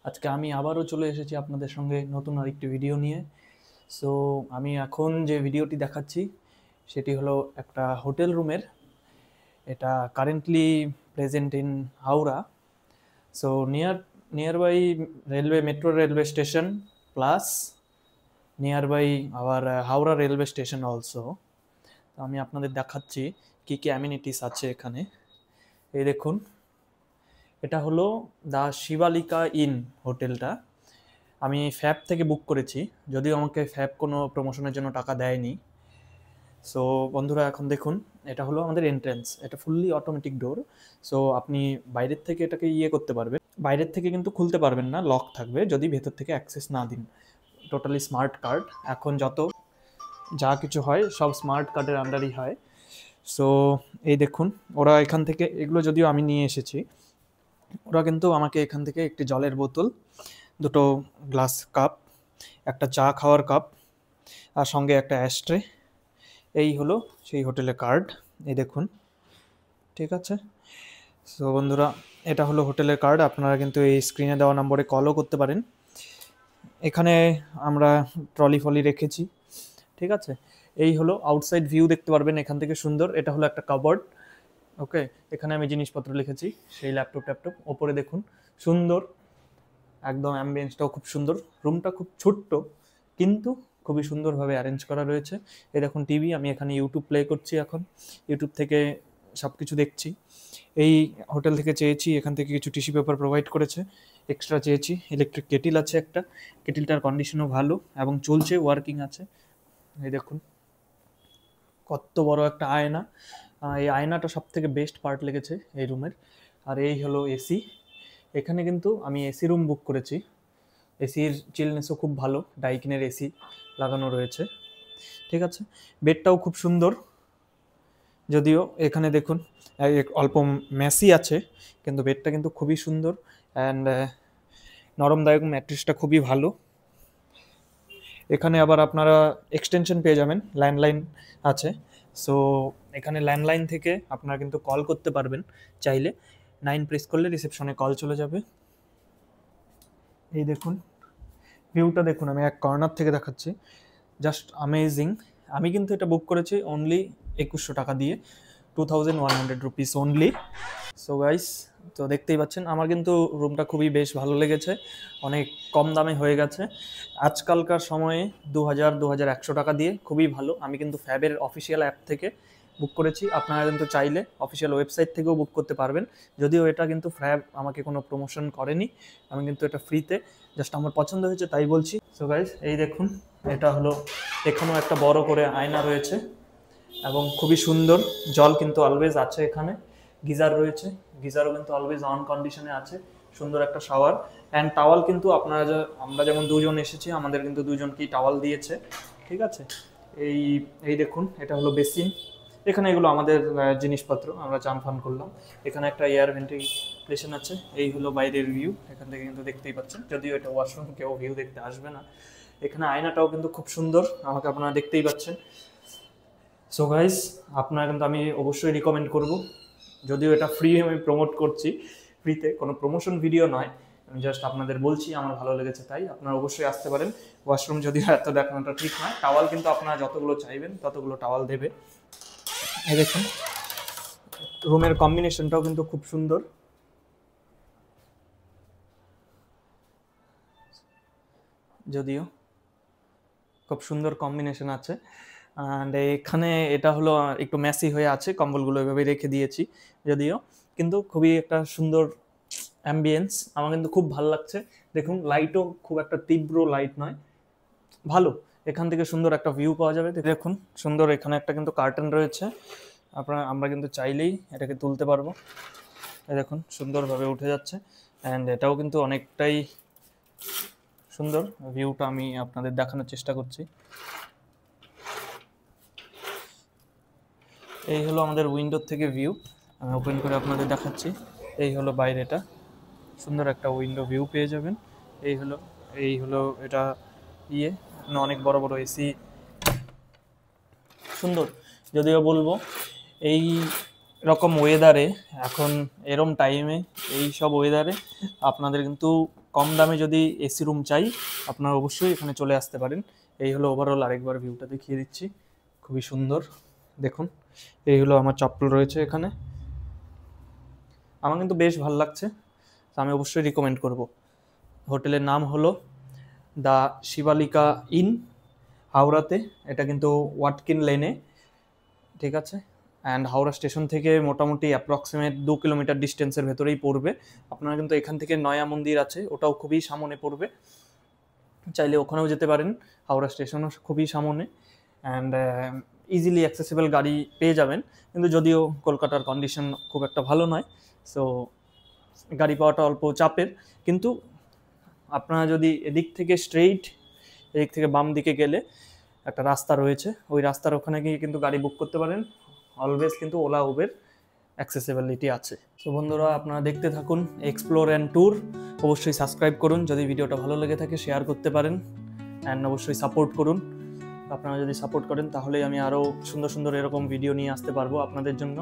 আজকে আমি আবারও চলে এসেছি আপনাদের সঙ্গে নতুন আরেকটি ভিডিও নিয়ে। সো আমি এখন যে ভিডিওটি দেখাচ্ছি সেটি হলো একটা হোটেল রুমের। এটা currently present in Howrah. So nearby railway metro railway station plus nearby our Howrah railway station also. আমি আপনাদের দেখাচ্ছি কী কী অ্যামিনিটিস আছে এখানে। এই দেখুন, এটা হলো দ্য শিবালিকা ইন হোটেলটা। আমি ফ্যাব থেকে বুক করেছি, যদিও আমাকে ফ্যাব কোনো প্রমোশনের জন্য টাকা দেয়নি। সো বন্ধুরা, এখন দেখুন, এটা হলো আমাদের এন্ট্রেন্স। এটা ফুললি অটোমেটিক ডোর। সো আপনি বাইরের থেকে এটাকে করতে পারবেন, বাইরের থেকে কিন্তু খুলতে পারবেন না, লক থাকবে যদি ভেতর থেকে অ্যাক্সেস না দিন। Totally smart card. এখন যা কিছু হয় সব স্মার্ট কার্ডের আন্ডারই হয়। সো এই দেখুন, ওরা এখান থেকে এগুলো যদিও আমি নিয়ে এসেছি, ওরা কিন্তু আমাকে এখান থেকে একটি জলের বোতল, দুটো গ্লাস কাপ, একটা চা খাওয়ার কাপ আর সঙ্গে একটা অ্যাশট্রে, এই হলো সেই হোটেলের কার্ড। এই দেখুন, ঠিক আছে। সো বন্ধুরা, এটা হলো হোটেলের কার্ড। আপনারা কিন্তু এই স্ক্রিনে দেওয়া নম্বরে কলও করতে পারেন। এখানে আমরা ট্রলি ফলি রেখেছি, ঠিক আছে। এই হলো আউটসাইড ভিউ, দেখতে পারবেন এখান থেকে সুন্দর। এটা হলো একটা কাবার্ড, ওকে। এখানে আমি জিনিসপত্র লিখেছি, সেই ল্যাপটপ ওপরে দেখুন, সুন্দর একদম। অ্যাম্বিয়েন্সটাও খুব সুন্দর। রুমটা খুব ছোট্ট কিন্তু খুবই সুন্দরভাবে অ্যারেঞ্জ করা রয়েছে। এই দেখুন টিভি, আমি এখানে ইউটিউব প্লে করছি, এখন ইউটিউব থেকে সব কিছু দেখছি। এই হোটেল থেকে চেয়েছি, এখান থেকে কিছু টিস্যু পেপার প্রোভাইড করেছে, এক্সট্রা চেয়েছি। ইলেকট্রিক কেটিল আছে একটা, কেটিলটার কন্ডিশনও ভালো এবং চলছে, ওয়ার্কিং আছে। এই দেখুন কত বড় একটা আয়না। এই আয়নাটা সব থেকে বেস্ট পার্ট লেগেছে এই রুমের। আর এই হলো এসি। এখানে কিন্তু আমি এসি রুম বুক করেছি। এসির চিলনেসও খুব ভালো, ডাইকিনের এসি লাগানো রয়েছে, ঠিক আছে। বেডটাও খুব সুন্দর, যদিও এখানে দেখুন অল্প মেসি আছে, কিন্তু বেডটা কিন্তু খুবই সুন্দর অ্যান্ড নরমদায়ক। ম্যাট্রেসটা খুবই ভালো। এখানে আবার আপনারা এক্সটেনশন পেয়ে যাবেন, ল্যান্ডলাইন আছে। সো এখানে ল্যান্ডলাইন থেকে আপনারা কিন্তু কল করতে পারবেন চাইলে। 9 প্রেস করলে রিসেপশনে কল চলে যাবে। এই দেখুন ভিউটা দেখুন, আমি এক কর্নার থেকে দেখাচ্ছি, জাস্ট অ্যামেজিং। আমি কিন্তু এটা বুক করেছি অনলি 2100 টাকা দিয়ে, 2100 রুপিস অনলি। সো গাইস, তো দেখতেই পাচ্ছেন আমার কিন্তু রুমটা খুবই বেশ ভালো লেগেছে, অনেক কম দামে হয়ে গেছে। আজকালকার সময়ে 2100 টাকা দিয়ে খুবই ভালো। আমি কিন্তু ফ্যাবের অফিসিয়াল অ্যাপ থেকে বুক করেছি, আপনারা কিন্তু চাইলে অফিসিয়াল ওয়েবসাইট থেকেও বুক করতে পারবেন। যদিও এটা কিন্তু ফ্যাব আমাকে কোনো প্রমোশন করেনি, আমি কিন্তু এটা ফ্রিতে, জাস্ট আমার পছন্দ হয়েছে তাই বলছি। সো গাইস, এই দেখুন, এটা হলো, এখানেও একটা বড় করে আয়না রয়েছে এবং খুবই সুন্দর। জল কিন্তু অলওয়েজ আছে এখানে, গিজার রয়েছে, গিজারও কিন্তু অলওয়েজ অন কন্ডিশনে আছে। সুন্দর একটা শাওয়ার অ্যান্ড টাওয়াল কিন্তু আমরা যেমন দুজন এসেছি, আমাদের কিন্তু দুজনকেই টাওয়াল দিয়েছে, ঠিক আছে। এই এই দেখুন, এটা হলো বেসিন। এখানে এগুলো আমাদের জিনিসপত্র, আমরা চান ফান করলাম। এখানে একটা এয়ার ভেন্টিলেশন আছে। এই হলো বাইরের ভিউ, এখান থেকে কিন্তু দেখতেই পাচ্ছেন, যদিও এটা ওয়াশরুম, কেউ ভিউ দেখতে আসবে না। এখানে আয়নাটাও কিন্তু খুব সুন্দর, আমাকে আপনারা দেখতেই পাচ্ছেন। সো গাইস, আপনারা কিন্তু আমি অবশ্যই রিকমেন্ড করব, যদিও এটা ফ্রি আমি প্রমোট করছি, ফ্রিতে কোনো প্রমোশন ভিডিও নয়, আমি জাস্ট আপনাদের বলছি আমার ভালো লেগেছে তাই। আপনারা অবশ্যই আসতে পারেন। ওয়াশরুম যদিও এত দেখানোটা ঠিক নয়। টাওয়াল কিন্তু আপনারা যতগুলো চাইবেন ততগুলো টাওয়াল দেবে। এই দেখুন, রুমের কম্বিনেশনটাও কিন্তু খুব সুন্দর, যদিও খুব সুন্দর কম্বিনেশন আছে। অ্যান্ড এখানে এটা হলো একটু মেসি হয়ে আছে, কম্বলগুলো এভাবে রেখে দিয়েছি যদিও, কিন্তু খুবই একটা সুন্দর অ্যাম্বিয়েন্স। আমার কিন্তু খুব ভালো লাগছে। দেখুন লাইটও খুব একটা তীব্র লাইট নয়, ভালো। এখান থেকে সুন্দর একটা ভিউ পাওয়া যাবে। দেখুন সুন্দর, এখানে একটা কিন্তু কার্টেন রয়েছে, আমরা কিন্তু চাইলেই এটাকে তুলতে পারবো। এই দেখুন সুন্দরভাবে উঠে যাচ্ছে অ্যান্ড এটাও কিন্তু অনেকটাই সুন্দর। ভিউটা আমি আপনাদের দেখানোর চেষ্টা করছি। এই হলো আমাদের উইন্ডোর থেকে ভিউ, আমি ওপেন করে আপনাদের দেখাচ্ছি। এই হলো বাইরেটা, সুন্দর একটা উইন্ডো ভিউ পেয়ে যাবেন। এই হলো এটা অনেক বড় বড় এসি, সুন্দর। যদিও বলবো এই রকম ওয়েদারে, এখন এরম টাইমে, এই সব ওয়েদারে আপনাদের কিন্তু কম দামে যদি এসি রুম চাই আপনারা অবশ্যই এখানে চলে আসতে পারেন। এই হলো ওভারঅল, আরেকবার ভিউটা দেখিয়ে দিচ্ছি, খুবই সুন্দর। দেখুন, এই হলো আমার চপ্পল রয়েছে এখানে, আমার কিন্তু বেশ ভালো লাগছে, তো আমি অবশ্যই রিকমেন্ড করব। হোটেলের নাম হলো দ্য শিবালিকা ইন, হাওড়াতে। এটা কিন্তু ওয়াটকিন লেনে, ঠিক আছে। অ্যান্ড হাওড়া স্টেশন থেকে মোটামুটি অ্যাপ্রক্সিমেট 2 কিলোমিটার ডিস্টেন্সের ভেতরেই পড়বে। আপনারা কিন্তু এখান থেকে নয়া মন্দির আছে, ওটাও খুবই সামনে পড়বে, চাইলে ওখানেও যেতে পারেন। হাওড়া স্টেশনও খুবই সামনে, অ্যান্ড ইজিলি অ্যাক্সেসিবল গাড়ি পেয়ে যাবেন। কিন্তু যদিও কলকাতার কন্ডিশন খুব একটা ভালো নয়, সো গাড়ি পাওয়াটা অল্প চাপের। কিন্তু আপনারা যদি এদিক থেকে স্ট্রেইট, এদিক থেকে বাম দিকে গেলে একটা রাস্তা রয়েছে, ওই রাস্তার ওখানে গিয়ে কিন্তু গাড়ি বুক করতে পারেন। অলওয়েজ কিন্তু ওলা উবের অ্যাক্সেসিবিলিটি আছে। তো বন্ধুরা, আপনারা দেখতে থাকুন এক্সপ্লোর অ্যান্ড ট্যুর। অবশ্যই সাবস্ক্রাইব করুন, যদি ভিডিওটা ভালো লেগে থাকে শেয়ার করতে পারেন, অ্যান্ড অবশ্যই সাপোর্ট করুন। আপনারা যদি সাপোর্ট করেন তাহলেই আমি আরও সুন্দর সুন্দর এরকম ভিডিও নিয়ে আসতে পারবো আপনাদের জন্য।